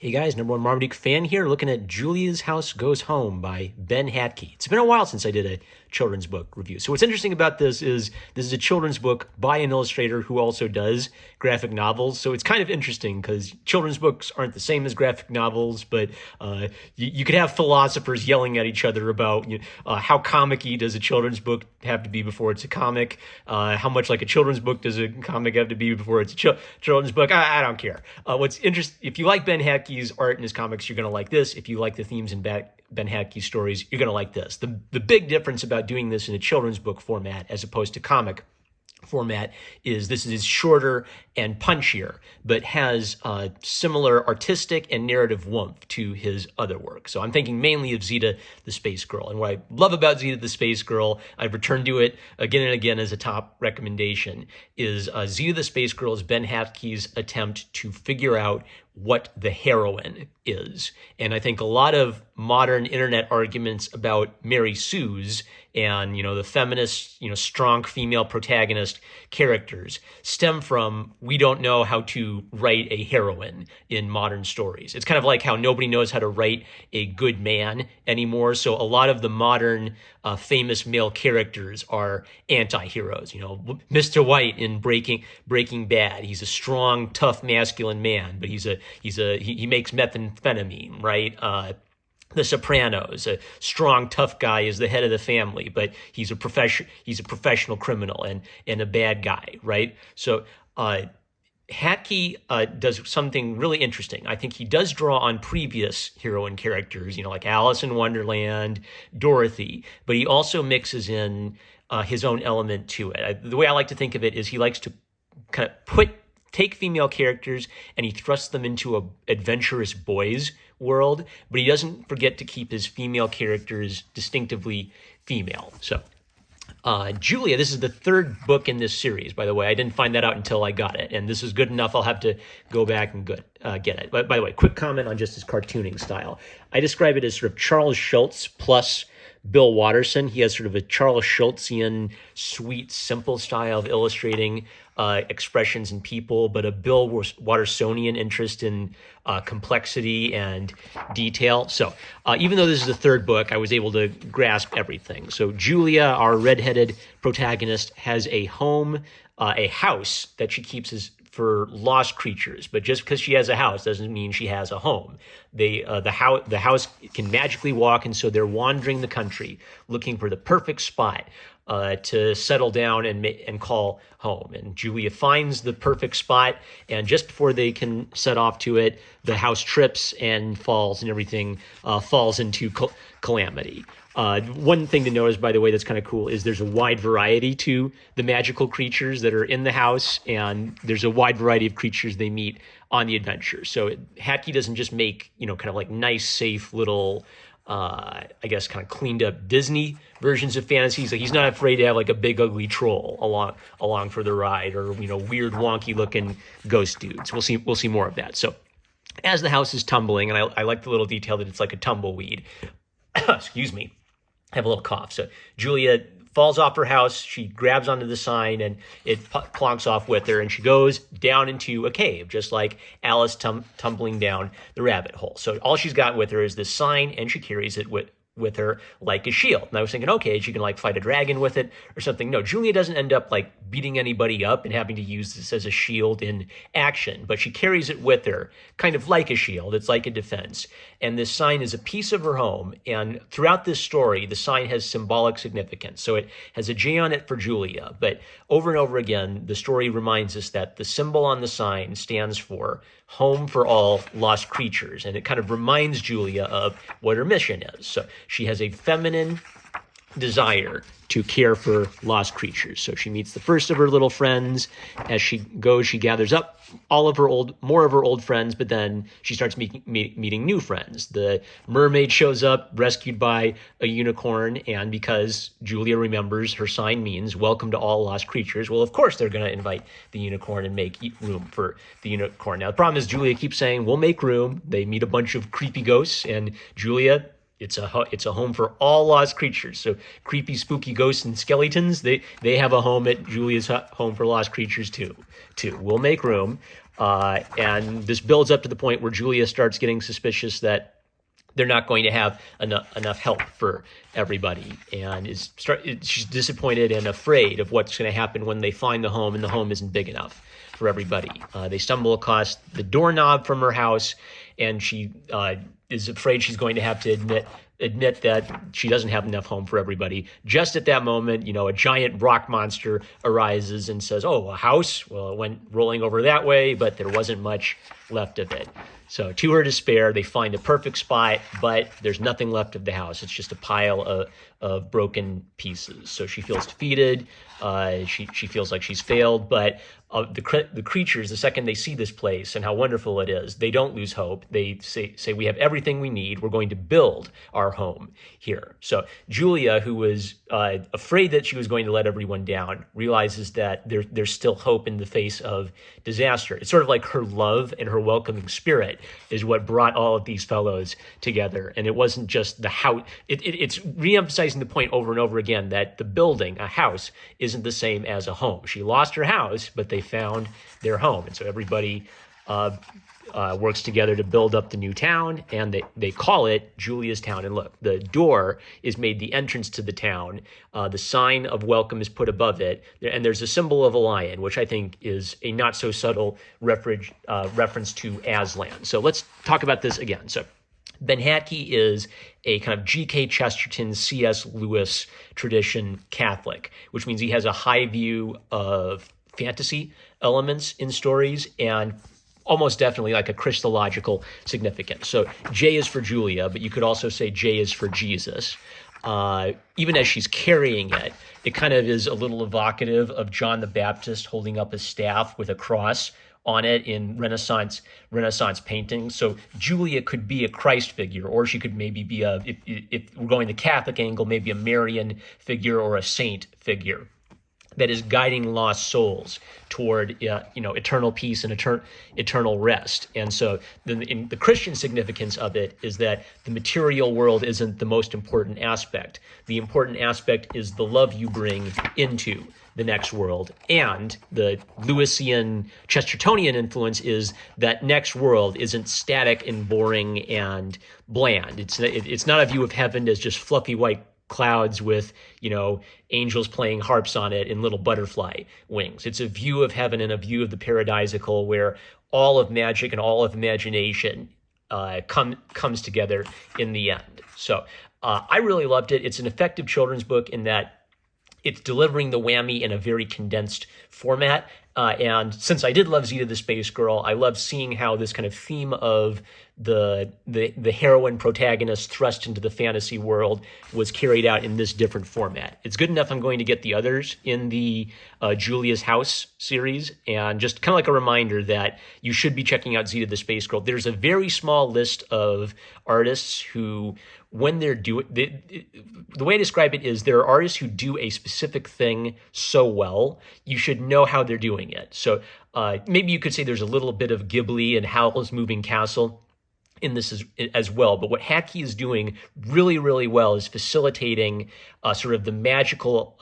Hey guys, number one Marmaduke fan here, looking at Julia's House Goes Home by Ben Hatke. It's been a while since I did a children's book review. So what's interesting about this is a children's book by an illustrator who also does graphic novels. So it's kind of interesting because children's books aren't the same as graphic novels, but you could have philosophers yelling at each other about how comic-y does a children's book have to be before it's a comic, how much like a children's book does a comic have to be before it's a children's book. I don't care. What's interesting, if you like Ben Hatke's art and his comics, you're going to like this. If you like the themes in Ben Hatke's stories, you're going to like this. The big difference about doing this in a children's book format as opposed to comic format is this is shorter and punchier, but has similar artistic and narrative warmth to his other work. So I'm thinking mainly of Zeta the Space Girl. And what I love about Zeta the Space Girl, I've returned to it again and again as a top recommendation, is Zeta the Space Girl is Ben Hatke's attempt to figure out what the heroine is. And I think a lot of modern internet arguments about Mary Sue's and, the feminist, strong female protagonist characters stem from we don't know how to write a heroine in modern stories. It's kind of like how nobody knows how to write a good man anymore. So a lot of the modern famous male characters are anti-heroes. Mr. White in Breaking Bad, he's a strong, tough, masculine man, but he makes methamphetamine, right? The Sopranos, a strong, tough guy, is the head of the family, but he's a professional criminal and a bad guy, right? So Hatke does something really interesting. I think he does draw on previous heroine characters, like Alice in Wonderland, Dorothy, but he also mixes in his own element to it. The way I like to think of it is he likes to kind of take female characters and he thrusts them into a adventurous boys world, but he doesn't forget to keep his female characters distinctively female. So Julia, this is the third book in this series, by the way. I didn't find that out until I got it, and this is good enough. I'll have to go back and get it. But by the way, quick comment on just his cartooning style. I describe it as sort of Charles Schulz plus Bill Watterson. He has sort of a Charles Schultzian, sweet, simple style of illustrating expressions in people, but a Bill Wattersonian interest in complexity and detail. So even though this is the third book, I was able to grasp everything. So Julia, our redheaded protagonist, has a home, a house that she keeps for lost creatures, but just because she has a house doesn't mean she has a home. The house can magically walk, and so they're wandering the country looking for the perfect spot to settle down and call home. And Julia finds the perfect spot, and just before they can set off to it, the house trips and falls, and everything falls into calamity. One thing to notice, by the way, that's kind of cool is there's a wide variety to the magical creatures that are in the house, and there's a wide variety of creatures they meet on the adventure. So Hatke doesn't just make, kind of like nice, safe little, I guess, kind of cleaned up Disney versions of fantasies. Like he's not afraid to have like a big ugly troll along for the ride, or weird wonky looking ghost dudes. We'll see more of that. So as the house is tumbling, and I like the little detail that it's like a tumbleweed. Excuse me. I have a little cough. So Julia falls off her house. She grabs onto the sign and it plonks off with her, and she goes down into a cave, just like Alice tumbling down the rabbit hole. So all she's got with her is this sign, and she carries it with her like a shield. And I was thinking, okay, she can like fight a dragon with it or something. No, Julia doesn't end up like beating anybody up and having to use this as a shield in action, but she carries it with her kind of like a shield. It's like a defense. And this sign is a piece of her home. And throughout this story, the sign has symbolic significance. So it has a J on it for Julia, but over and over again, the story reminds us that the symbol on the sign stands for home for all lost creatures. And it kind of reminds Julia of what her mission is. So she has a feminine desire to care for lost creatures. So she meets the first of her little friends. As she goes, she gathers up more of her old friends, but then she starts meeting new friends. The mermaid shows up, rescued by a unicorn, and because Julia remembers her sign means welcome to all lost creatures, well, of course they're going to invite the unicorn and make room for the unicorn. Now, the problem is Julia keeps saying, we'll make room. They meet a bunch of creepy ghosts, and Julia, it's a home for all lost creatures. So creepy, spooky ghosts and skeletons, they have a home at Julia's home for lost creatures too. We'll make room. And this builds up to the point where Julia starts getting suspicious that they're not going to have enough help for everybody, and she's disappointed and afraid of what's going to happen when they find the home, and the home isn't big enough for everybody. They stumble across the doorknob from her house, and she is afraid she's going to have to admit that she doesn't have enough home for everybody. Just at that moment, a giant rock monster arises and says, "Oh, a house? Well, it went rolling over that way, but there wasn't much left of it." So to her despair, they find a perfect spot, but there's nothing left of the house. It's just a pile of broken pieces. So she feels defeated. She feels like she's failed, but the creatures, the second they see this place and how wonderful it is, they don't lose hope. They say we have everything we need. We're going to build our home here. So Julia, who was afraid that she was going to let everyone down, realizes that there's still hope in the face of disaster. It's sort of like her love and her welcoming spirit is what brought all of these fellows together. And it wasn't just the house. It's reemphasizing the point over and over again that the building, a house, isn't the same as a home. She lost her house, but they found their home. And so everybody works together to build up the new town, and they call it Julia's Town. And look, the door is made the entrance to the town. The sign of welcome is put above it, and there's a symbol of a lion, which I think is a not so subtle reference to Aslan. So let's talk about this again. So Ben Hatke is a kind of G.K. Chesterton, C.S. Lewis tradition Catholic, which means he has a high view of fantasy elements in stories and almost definitely like a Christological significance. So J is for Julia, but you could also say J is for Jesus. Even as she's carrying it, it kind of is a little evocative of John the Baptist holding up a staff with a cross on it in Renaissance paintings. So Julia could be a Christ figure, or she could maybe be if we're going the Catholic angle, maybe a Marian figure or a saint figure that is guiding lost souls toward eternal peace and eternal rest. And so the Christian significance of it is that the material world isn't the most important aspect. The important aspect is the love you bring into the next world. And the Lewisian Chestertonian influence is that next world isn't static and boring and bland. It's not a view of heaven as just fluffy white clouds with, angels playing harps on it and little butterfly wings. It's a view of heaven and a view of the paradisical where all of magic and all of imagination comes together in the end. So I really loved it. It's an effective children's book in that it's delivering the whammy in a very condensed format. And since I did love Zeta the Space Girl, I love seeing how this kind of theme of the heroine protagonist thrust into the fantasy world was carried out in this different format. It's good enough I'm going to get the others in the Julia's House series, and just kind of like a reminder that you should be checking out Zeta the Space Girl. There's a very small list of artists who, when they're doing, the way I describe it is there are artists who do a specific thing so well, you should know how they're doing it. So maybe you could say there's a little bit of Ghibli and Howl's Moving Castle in this as well. But what Hatke is doing really, really well is facilitating sort of the magical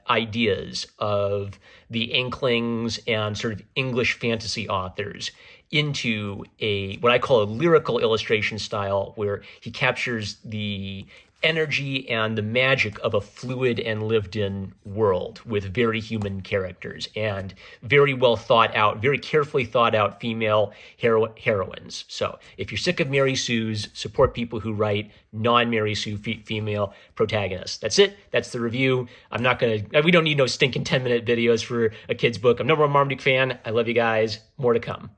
ideas of the Inklings and sort of English fantasy authors into what I call a lyrical illustration style, where he captures the energy and the magic of a fluid and lived-in world with very human characters and very well thought out, very carefully thought out female heroines. So if you're sick of Mary Sue's, support people who write non-Mary Sue female protagonists. That's it. That's the review. We don't need no stinking 10-minute videos for a kid's book. I'm number one Marmaduke fan. I love you guys. More to come.